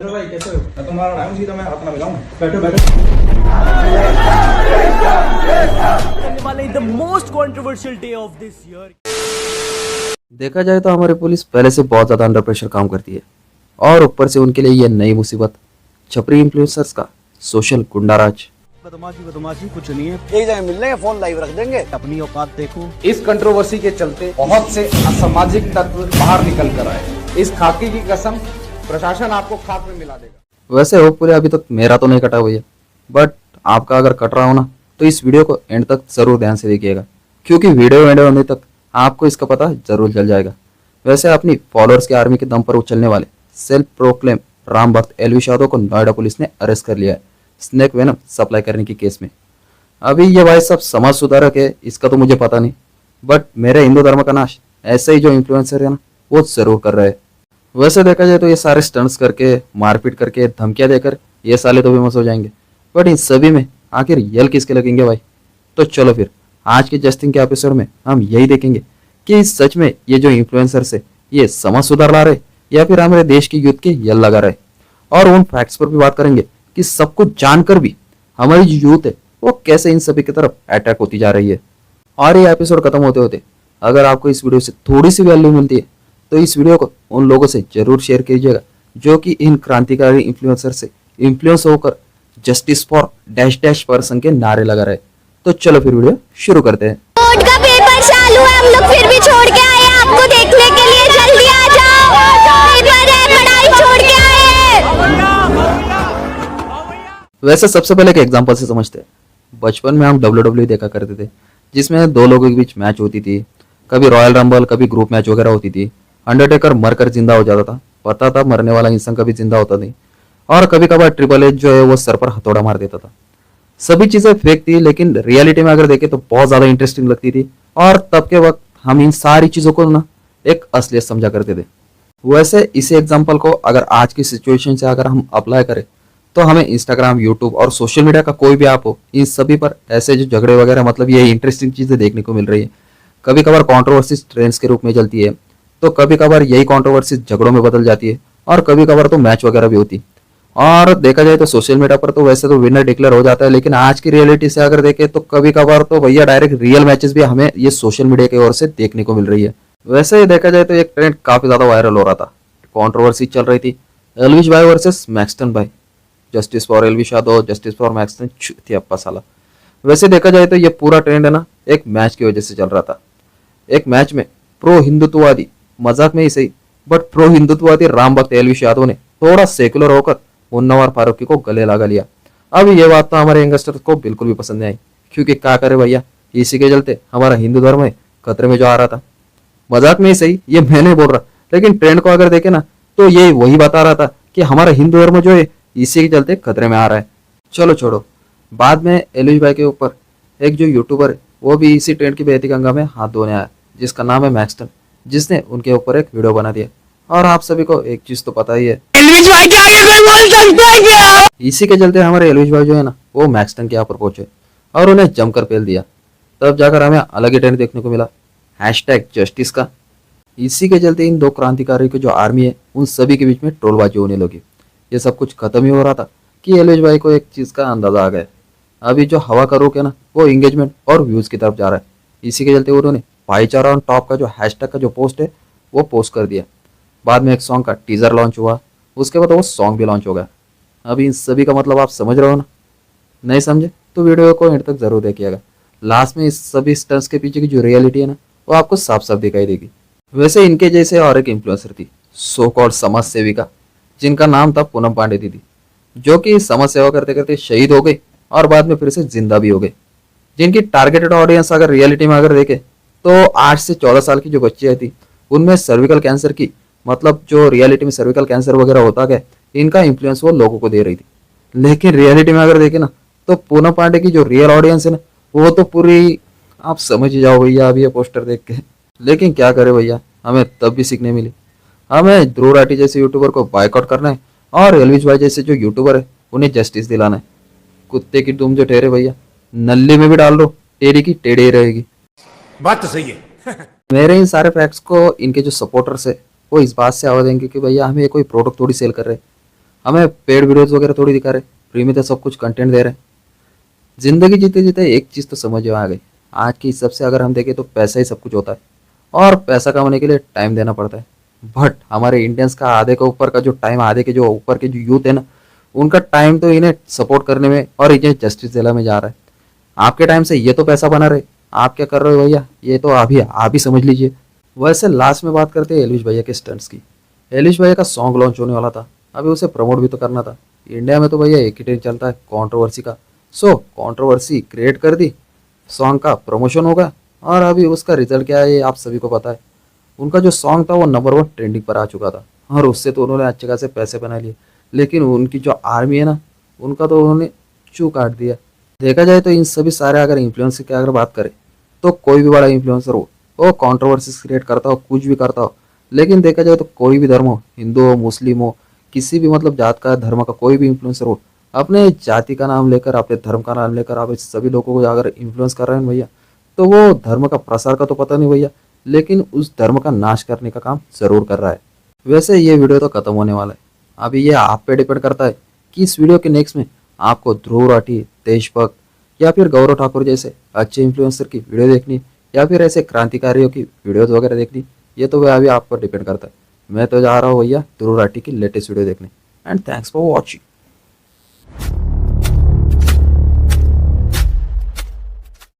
Hello भाई, कैसे हो? मैं तुम्हारा नाम सीधा मैं अपना मिलाऊं। बैठो बैठो। करने वाले the most controversial day of this year. देखा जाए तो हमारी पुलिस पहले से बहुत ज्यादा अंडर प्रेशर काम करती है और ऊपर से उनके लिए ये नई मुसीबत छपरी इन्फ्लुएंसर्स का सोशल गुंडाराज। बदमाशी कुछ नहीं है। एक जगह मिल लेंगे, फोन लाइव रख देंगे। अपनी औकात देखो। इस कंट्रोवर्सी के चलते बहुत से असामाजिक तत्व बाहर निकल कर आए। इस खाकी की कसम प्रशासन आपको खाक में मिला देगा। वैसे होपफुली अभी तक मेरा तो नहीं कटा हुआ है, बट आपका अगर कट रहा हो ना तो इस वीडियो को एंड तक जरूर ध्यान से देखिएगा, क्योंकि वीडियो एंड होने तक आपको इसका पता जरूर चल जाएगा। वैसे अपनी फॉलोअर्स की आर्मी के दम पर उछलने वाले सेल्फ प्रोक्लेम राम भक्त एलवी यादव को नोएडा पुलिस ने अरेस्ट कर लिया है स्नेक वेनम सप्लाई करने की केस में। अभी ये भाई सब समाज सुधारक है इसका तो मुझे पता नहीं, बट मेरे हिंदू धर्म का नाश ऐसे ही जो इन्फ्लुएंसर है ना वो जरूर कर रहे हैं। वैसे देखा जाए तो ये सारे स्टंट्स करके मारपीट करके धमकियां देकर ये साले तो फेमस हो जाएंगे, बट इन सभी में आखिर यल किसके लगेंगे भाई? तो चलो फिर आज के जस्टिंग के एपिसोड में हम यही देखेंगे कि सच में ये जो इन्फ्लुएंसर्स है ये समाज सुधार ला रहे या फिर हमारे देश की यूथ के यल लगा रहे, और उन फैक्ट्स पर भी बात करेंगे कि सब कुछ जानकर भी हमारी जो यूथ है वो कैसे इन सभी की तरफ अटैक होती जा रही है। और ये एपिसोड खत्म होते होते अगर आपको इस वीडियो से थोड़ी सी वैल्यू मिलती है तो इस वीडियो को उन लोगों से जरूर शेयर कीजिएगा जो कि इन क्रांतिकारी इन्फ्लुएंसर से इन्फ्लुएंस होकर justice for dash dash person के नारे लगा रहे। तो चलो फिर वीडियो शुरू करते हैं। बोर्ड का पेपर चालू है, हम लोग फिर भी छोड़ के आए हैं आपको देखने के लिए। जल्दी आ जाओ, पेपर है, पढ़ाई छोड़ के आए हैं। वैसे सबसे पहले एक एग्जांपल से समझते हैं। बचपन में हम WWE देखा करते थे जिसमें दो लोगों के बीच मैच होती थी, कभी रॉयल रंबल कभी ग्रुप मैच वगैरह होती थी। अंडरटेकर मरकर जिंदा हो जाता था, पता था मरने वाला इंसान कभी जिंदा होता नहीं, और कभी कभार ट्रिपल एच जो है वो सर पर हथौड़ा मार देता था। सभी चीजें फेक थी लेकिन रियलिटी में अगर देखें तो बहुत ज्यादा इंटरेस्टिंग लगती थी, और तब के वक्त हम इन सारी चीजों को ना एक असलियत समझा करते थे। वैसे इसी एग्जाम्पल को अगर आज की सिचुएशन से अगर हम अप्लाई करें तो हमें इंस्टाग्राम यूट्यूब और सोशल मीडिया का कोई भी ऐप हो, इन सभी पर ऐसे जो झगड़े वगैरह मतलब ये इंटरेस्टिंग चीजें देखने को मिल रही है। कभी कभार कॉन्ट्रोवर्सीज ट्रेंड्स के रूप में चलती है, तो कभी कभार यही कॉन्ट्रोवर्सीज झगड़ों में बदल जाती है, और कभी कभार तो मैच वगैरह भी होती। और देखा जाए तो सोशल मीडिया पर तो वैसे तो विनर डिक्लेयर हो जाता है, लेकिन आज की रियलिटी से अगर देखें तो कभी कभार तो भैया डायरेक्ट रियल मैचेस भी हमें ये सोशल मीडिया की ओर से देखने को मिल रही है। वैसे देखा जाए तो एक ट्रेंड काफी ज्यादा वायरल हो रहा था, कॉन्ट्रोवर्सी चल रही थी एल्विश भाई वर्सेस मैक्सटन भाई, justice for Elvish Yadav justice for Maxton थी अप्पा साला। वैसे देखा जाए तो ये पूरा ट्रेंड है ना एक मैच की वजह से चल रहा था। एक मैच में प्रो हिंदुत्ववादी, मजाक में ही सही, बट प्रो हिंदुत्ववादी राम भक्त एल्विश यादव ने थोड़ा सेकुलर होकर मुन्नवर फारूकी को गले लगा लिया। अब ये बात तो हमारे यंगस्टर्स को बिल्कुल भी पसंद नहीं आई, क्योंकि क्या करे भैया, इसी के चलते हमारा हिंदू धर्म है खतरे में जो आ रहा था। मजाक में ही सही, ये मैं नहीं बोल रहा, लेकिन ट्रेंड को अगर देखे ना तो ये वही बता रहा था कि हमारा हिंदू धर्म जो है इसी के चलते खतरे में आ रहा है। चलो छोड़ो, बाद में एल्विश भाई के ऊपर एक जो यूट्यूबर है वो भी इसी ट्रेंड की बहती गंगा में हाथ धोने आया, जिसका नाम है मैक्सटन, जिसने उनके ऊपर एक वीडियो बना दिया। और आप सभी को एक चीज तो पता ही है, एल्विश भाई के आगे कोई बोल सकता है क्या? इसी के चलते हमारे एल्विश भाई जो है ना वो मैक्सटन के यहाँ पर पहुंचे और उन्हें जमकर पेल दिया। तब जाकर हमें अलग ही ट्रेंड देखने को मिला #जस्टिस का। इसी के चलते इन दो क्रांतिकारी की जो आर्मी है उन सभी के बीच में ट्रोलबाजी होने लगी। ये सब कुछ खत्म ही हो रहा था कि एल्विश भाई को एक चीज का अंदाजा आ गया, अभी जो हवा का रुख है ना वो एंगेजमेंट और व्यूज की तरफ जा रहा है। इसी के चलते उन्होंने भाईचारा ऑन टॉप का जो हैशटैग का जो पोस्ट है वो पोस्ट कर दिया। बाद में एक सॉन्ग का टीजर लॉन्च हुआ, उसके बाद वो सॉन्ग भी लॉन्च हो गया। अभी इन सभी का मतलब आप समझ रहे हो ना? नहीं समझे तो वीडियो को एंड तक जरूर देखिएगा। लास्ट में इस सभी स्टंट्स के पीछे की जो रियलिटी है ना वो आपको साफ साफ दिखाई देगी। वैसे इनके जैसे और एक इन्फ्लुएंसर थी सो कॉल्ड समाज सेविका, जिनका नाम था पूनम पांडे दीदी, जो कि समाज सेवा करते करते शहीद हो गई और बाद में फिर से जिंदा भी हो गए। जिनकी टारगेटेड ऑडियंस अगर रियलिटी में अगर देखे तो 8 से 14 साल की जो बच्चियां थी उनमें सर्विकल कैंसर की मतलब जो रियलिटी में सर्विकल कैंसर वगैरह होता गया, इनका इन्फ्लुएंस वो लोगों को दे रही थी। लेकिन रियलिटी में अगर देखे ना तो पूनम पांडे की जो रियल ऑडियंस है ना वो तो पूरी आप समझ ही जाओ भैया अभी ये पोस्टर देख के। लेकिन क्या करे भैया, हमें तब भी सीखने मिली। हमें ध्रुव राठी जैसे यूट्यूबर को बायकॉट करना है और एल्विश भाई जैसे जो यूट्यूबर है उन्हें जस्टिस दिलाना है। कुत्ते की दुम जो ठहरे भैया, नल्ली में भी डाल लो टेढ़ी की टेढ़ी ही रहेगी। बात तो सही है। मेरे इन सारे फैक्ट्स को इनके जो सपोर्टर्स है वो इस बात से आवाज देंगे कि भैया हमें ये कोई प्रोडक्ट थोड़ी सेल कर रहे हैं, हमें पेड वीडियोस वगैरह थोड़ी दिखा रहे, फ्री में तो सब कुछ कंटेंट दे रहे हैं। जिंदगी जीते जीते एक चीज़ तो समझ में आ गई, आज के हिसाब से अगर हम देखें तो पैसा ही सब कुछ होता है और पैसा कमाने के लिए टाइम देना पड़ता है। बट हमारे इंडियंस का आधे के ऊपर का जो टाइम, आधे के जो ऊपर के जो यूथ है ना, उनका टाइम तो इन्हें सपोर्ट करने में और इन्हें जस्टिस दिलाने में जा रहा है। आपके टाइम से ये तो पैसा बना रहे, आप क्या कर रहे हो भैया, ये तो आप ही समझ लीजिए। वैसे लास्ट में बात करते हैं एलिश भैया के स्टंट्स की। एलिश भैया का सॉन्ग लॉन्च होने वाला था, अभी उसे प्रमोट भी तो करना था। इंडिया में तो भैया एक ही ट्रेंड चलता है कंट्रोवर्सी का। सो कंट्रोवर्सी क्रिएट कर दी, सॉन्ग का प्रमोशन होगा और अभी उसका रिजल्ट क्या है ये आप सभी को पता है। उनका जो सॉन्ग था वो नंबर 1 ट्रेंडिंग पर आ चुका था और उससे तो उन्होंने अच्छे खासे पैसे बना लिए, लेकिन उनकी जो आर्मी है ना, उनका तो उन्होंने चू काट दिया। देखा जाए तो इन सभी सारे अगर इन्फ्लुएंसर की अगर बात करें तो कोई भी बड़ा इन्फ्लुएंसर हो, वो कंट्रोवर्सी क्रिएट करता हो, कुछ भी करता हो, लेकिन देखा जाए तो कोई भी धर्म हो, हिंदू हो, मुस्लिम हो, किसी भी मतलब जात का धर्म का कोई भी इन्फ्लुएंसर हो, अपने जाति का नाम लेकर, अपने धर्म का नाम लेकर आप इस सभी लोगों को अगर इन्फ्लुएंस कर रहे हैं भैया, तो वो धर्म का प्रसार का तो पता नहीं भैया, लेकिन उस धर्म का नाश करने का काम जरूर कर रहा है। वैसे ये वीडियो तो खत्म होने वाला है, अभी ये आप पे डिपेंड करता है कि इस वीडियो के नेक्स्ट में आपको ध्रुव राठी, देशभक्त या फिर गौरव ठाकुर जैसे अच्छे इन्फ्लुएंसर की वीडियो देखनी या फिर ऐसे क्रांतिकारियों की वीडियोस वगैरह देखनी, ये तो अभी आप पर डिपेंड करता है। मैं तो जा रहा हूँ भैया ध्रुव राठी की लेटेस्ट वीडियो देखने। And thanks for watching.